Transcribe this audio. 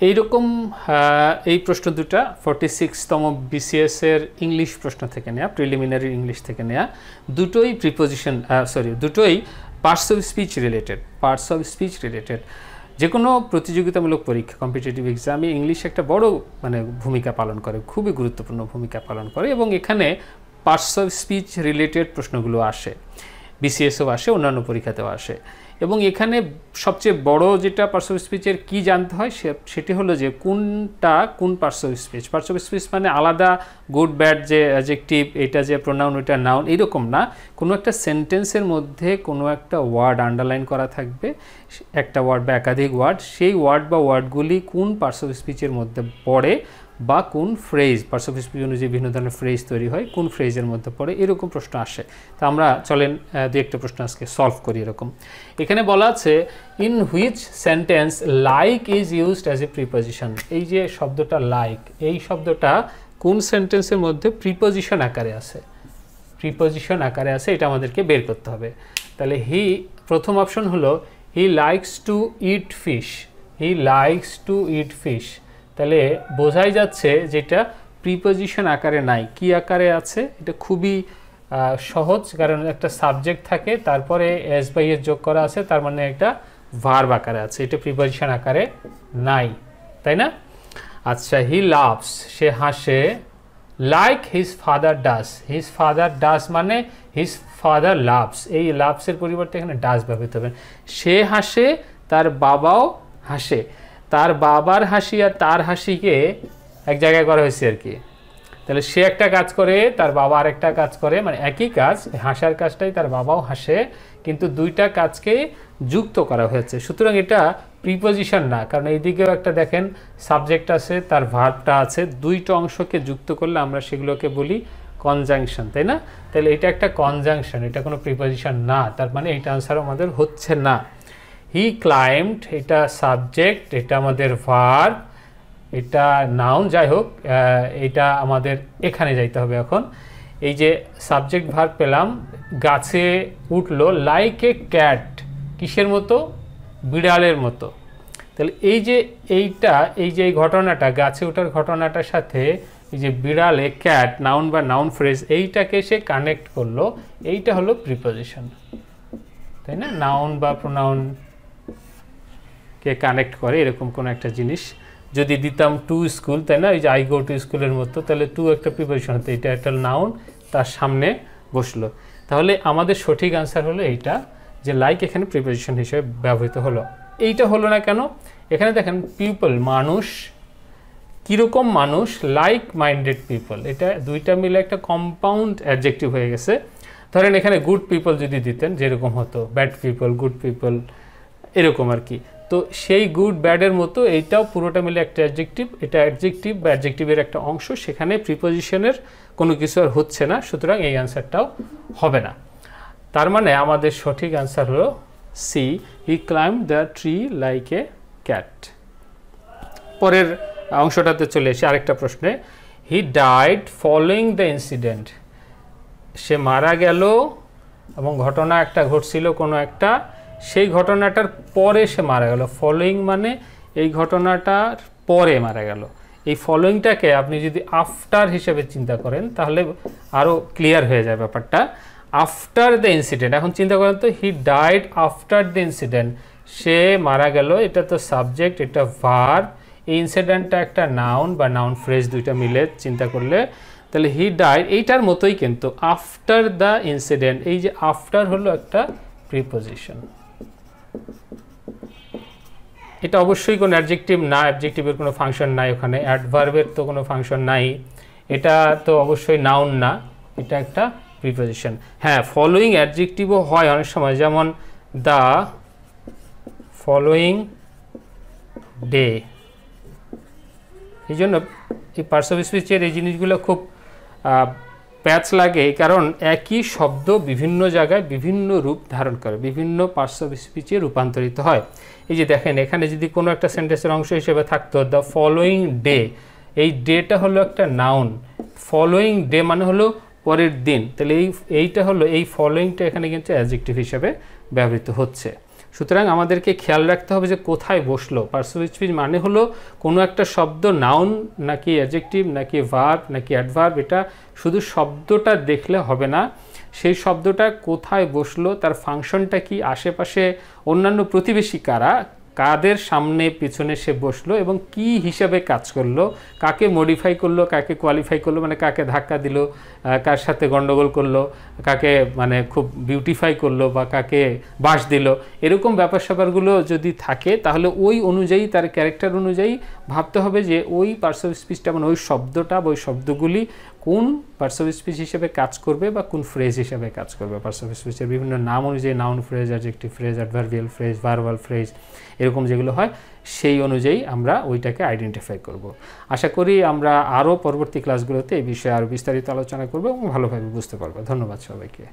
এইরকম এই প্রশ্ন দুটা 46তম বিসিএস এর ইংলিশ প্রশ্ন থেকে নেওয়া, প্রিলিমিনারি ইংলিশ থেকে নেওয়া, দুটোই প্রিপোজিশন দুটোই পার্টস অফ স্পিচ রিলেটেড। যে কোনো প্রতিযোগিতামূলক পরীক্ষা, কম্পিটিটিভ এক্সামে ইংলিশ একটা বড় ভূমিকা পালন করে, খুবই গুরুত্বপূর্ণ ভূমিকা পালন করে, এবং এখানে পার্টস অফ স্পিচ রিলেটেড প্রশ্নগুলো আসে, বিসিএসও আসে, অন্যান্য পরীক্ষাতেও আসে। এবং এখানে সবচেয়ে বড় যেটা পার্টস অফ স্পিচের কী জানতে হয় সেটি হলো যে কোনটা কোন parts of speech. Parts of speech মানে আলাদা গুড ব্যাড, যে অ্যাডজেক্টিভ, এটা যে প্রোনাউন, এটা নাউন, এইরকম না। কোনো একটা সেন্টেন্সের মধ্যে কোনো একটা ওয়ার্ড আন্ডারলাইন করা থাকবে, একটা ওয়ার্ড বা একাধিক ওয়ার্ড, সেই ওয়ার্ড বা ওয়ার্ডগুলি কোন পার্টস অফ স্পিচের মধ্যে পড়ে, বা কোন ফ্রেজ, পার্টস অফ স্পিচ অনুযায়ী বিভিন্ন ধরনের ফ্রেজ তৈরি হয়, কোন ফ্রেজের মধ্যে পড়ে, এরকম প্রশ্ন আসে। তা আমরা চলেন দু একটা প্রশ্ন আজকে সলভ করি। এরকম এখানে বলা আছে, in which sentence like is used as a preposition. এই যে শব্দটা লাইক, এই শব্দটা কোন সেন্টেন্সের মধ্যে প্রিপোজিশন আকারে আছে, এটা আমাদেরকে বের করতে হবে। তাহলে প্রথম অপশন হলো he likes to it fish. তাহলে বোঝাই যাচ্ছে যেটা প্রিপোজিশন আকারে নাই, কি আকারে আছে। এটা খুবই সহজ, কারণ একটা সাবজেক্ট থাকে, তারপরে এস বাই এস যোগ করা আছে, তার মানে একটা ভার্ব আকারে আছে, এটা প্রিপোজিশন আকারে নাই, তাই না? আচ্ছা, হি লাভস, সে হাসে, লাইক হিজ ফাদার ডাস, মানে হিজ ফাদার লাভস, এই লাভসের পরিবর্তে এখানে ডাস ব্যবহৃত হবে। সে হাসে, তার বাবাও হাসে। তার বাবার হাসি আর তার হাসিকে এক জায়গায় করা হয়েছে আর কি। তাহলে সে একটা কাজ করে, তার বাবা আরেকটা কাজ করে, মানে একই কাজ, হাসার কাজটাই তার বাবাও হাসে, কিন্তু দুইটা কাজকে যুক্ত করা হয়েছে। সুতরাং এটা প্রিপোজিশন না, কারণ এইদিকেও একটা দেখেন সাবজেক্ট আছে, তার ভার্বটা আছে, দুইটা অংশকে যুক্ত করলে আমরা সেগুলোকে বলি কনজাংশন, তাই না? তাহলে এটা একটা কনজাংশন, এটা কোনো প্রিপোজিশন না, তার মানে এইটা আনসার আমাদের হচ্ছে না। হি ক্লাইম্বড, এটা সাবজেক্ট, এটা আমাদের ভার্ব, এটা নাউন, যাই হোক এটা আমাদের এখানে যাইতে হবে এখন। এই যে সাবজেক্ট ভার্ব পেলাম, গাছে উঠলো, লাইক এ ক্যাট, কিসের মতো? বিড়ালের মতো। তাহলে এই যে এই ঘটনাটা, গাছে ওঠার ঘটনাটার সাথে এই যে বিড়ালে, ক্যাট, নাউন বা নাউন ফ্রেজ, এইটাকে সে কানেক্ট করলো, এইটা হলো প্রিপোজিশন, তাই না? নাউন বা প্রোনাউন কে কানেক্ট করে এরকম কোনো একটা জিনিস যদি দিতাম টু স্কুল, তাই না? এই যে আই গো টু স্কুলের মতো, তাহলে টু একটা প্রিপোজিশন হতো, এটা একটা নাউন তার সামনে বসলো। তাহলে আমাদের সঠিক আনসার হলো এইটা, যে লাইক এখানে প্রিপোজিশন হিসেবে ব্যবহৃত হলো। এইটা হলো না কেন? এখানে দেখেন পিপল, মানুষ, কীরকম মানুষ? লাইক মাইন্ডেড পিপল, এটা দুইটা মিলে একটা কম্পাউন্ড অ্যাডজেক্টিভ হয়ে গেছে। ধরেন এখানে গুড পিপল যদি দিতেন, যেরকম হতো ব্যাড পিপল, গুড পিপল, এরকম আর কি। তো সেই গুড ব্যাডের মতো এইটাও পুরোটা মিলে একটা অ্যাডজেক্টিভ, এটা অ্যাডজেক্টিভ বা অ্যাডজেক্টিভের একটা অংশ, সেখানে প্রিপোজিশনের কোনো কিছু আর হচ্ছে না, সুতরাং এই অ্যান্সারটাও হবে না। তার মানে আমাদের সঠিক অ্যান্সার হলো C, he climbed the tree like a cat. পরের অংশটাতে চলে এসে আরেকটা প্রশ্নে, he died following the incident, সে মারা গেল এবং ঘটনা একটা ঘটছিল কোনো একটা, সেই ঘটনাটার পরে সে মারা গেল। ফলোইং মানে এই ঘটনাটার পরে মারা গেল। এই ফলোইংটাকে আপনি যদি আফটার হিসেবে চিন্তা করেন তাহলে আরও ক্লিয়ার হয়ে যায় ব্যাপারটা। আফটার দ্য ইনসিডেন্ট, এখন চিন্তা করেন তো, he died after the incident, সে মারা গেল, এটা তো সাবজেক্ট, এটা ভার্ব, এই ইনসিডেন্টটা একটা নাউন বা নাউন ফ্রেজ, দুইটা মিলে চিন্তা করলে, তাহলে হি ডাইড এইটার মতোই, কিন্তু আফটার দ্য ইনসিডেন্ট, এই যে আফটার হলো একটা প্রিপোজিশন। এটা অবশ্যই কোনো অ্যাডজেক্টিভ না, অ্যাডজেক্টিভের কোনো ফাংশন নাই ওখানে, অ্যাডভার্বের তো কোনো ফাংশন নাই, এটা তো অবশ্যই নাউন না, এটা একটা প্রিপোজিশন। হ্যাঁ, ফলোয়িং অ্যাডজেক্টিভও হয় অনেক সময়, যেমন দ্য ফলোয়িং ডে। এই জন্য এই পার্টস অফ স্পিচের এই জিনিসগুলো খুব প্যাচ লাগে, কারণ একই শব্দ বিভিন্ন জায়গায় বিভিন্ন রূপ ধারণ করে, বিভিন্ন পার্টস অফ স্পিচে রূপান্তরিত হয়। এই যে দেখেন, এখানে যদি কোনো একটা সেন্টেন্সের অংশ হিসেবে থাকতো দ্য ফলোয়িং ডে, এই ডেটা হলো একটা নাউন, ফলোয়িং ডে মানে হলো পরের দিন, তাহলে এইটা হলো, এই ফলোয়িংটা এখানে কিন্তু অ্যাডজেক্টিভ হিসেবে ব্যবহৃত হচ্ছে। সুতরাং আমাদেরকে খেয়াল রাখতে হবে যে কোথায় বসলো। পার্সোনাল স্পিচ মানে হলো কোনো একটা শব্দ নাউন নাকি অ্যাডজেক্টিভ নাকি ভার্ব নাকি অ্যাডভার্ব, এটা শুধু শব্দটা দেখলে হবে না, সেই শব্দটা কোথায় বসলো, তার ফাংশনটা কি, আশেপাশে অন্যান্য প্রতিবেশী কারা, কাদের সামনে পিছনে সে বসলো এবং কি হিসাবে কাজ করলো, কাকে মডিফাই করলো, কাকে কোয়ালিফাই করলো, মানে কাকে ধাক্কা দিল, কার সাথে গন্ডগোল করলো, কাকে মানে খুব বিউটিফাই করলো বা কাকে বাস দিল, এরকম ব্যাপার স্যাপারগুলো যদি থাকে তাহলে ওই অনুযায়ী তার ক্যারেক্টার অনুযায়ী ভাবতে হবে যে ওই পার্টস অফ স্পিচটা মানে ওই শব্দটা বা ওই শব্দগুলি কোন পার্টস অফ স্পিচ হিসেবে কাজ করবে বা কোন ফ্রেজ হিসেবে কাজ করবে। পার্টস অফ স্পিচের বিভিন্ন নাম অনুযায়ী noun phrase, adjective phrase, adverbial phrase, verbal phrase, এরকম যেগুলো হয় সেই অনুযায়ী আমরা ওইটাকে আইডেন্টিফাই করব। আশা করি আমরা আরও পরবর্তী ক্লাসগুলোতে এই বিষয়ে আরও বিস্তারিত আলোচনা করব এবং ভালোভাবে বুঝতে পারবো। ধন্যবাদ সবাইকে।